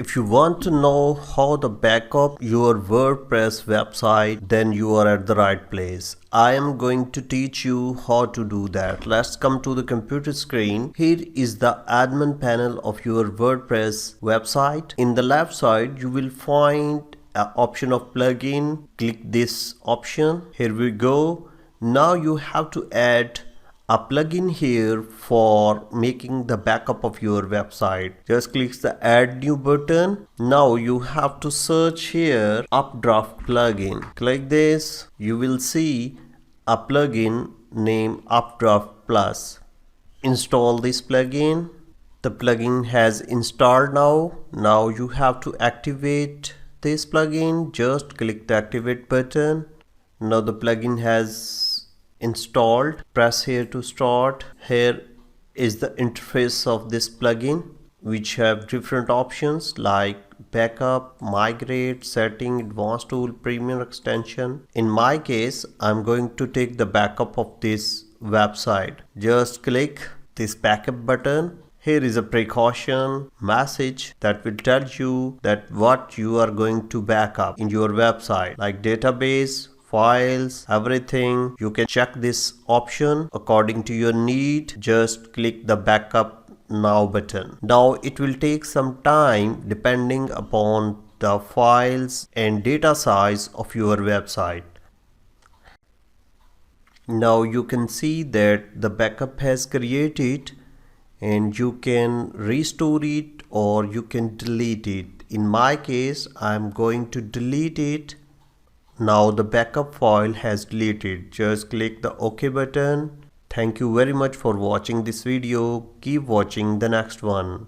If you want to know how to backup your WordPress website, then you are at the right place. I am going to teach you how to do that. Let's come to the computer screen. Here is the admin panel of your WordPress website. In the left side, you will find an option of plugin. Click this option. Here we go. Now you have to add a plugin here for making the backup of your website. Just click the add new button. Now you have to search here Updraft plugin. Click this. You will see a plugin named Updraft Plus. Install this plugin. The plugin has installed now. Now you have to activate this plugin. Just click the activate button. Now the plugin has installed. Press here to start. Here is the interface of this plugin, which have different options like backup, migrate, setting, advanced tool, premium extension. In my case, I'm going to take the backup of this website. Just click this backup button. Here is a precaution message that will tell you that what you are going to backup in your website, like database, files, everything. You can check this option according to your need. Just click the backup now button. Now it will take some time depending upon the files and data size of your website. Now you can see that the backup has created and you can restore it or you can delete it. In my case, I'm going to delete it. Now the backup file has deleted. Just click the OK button. Thank you very much for watching this video. Keep watching the next one.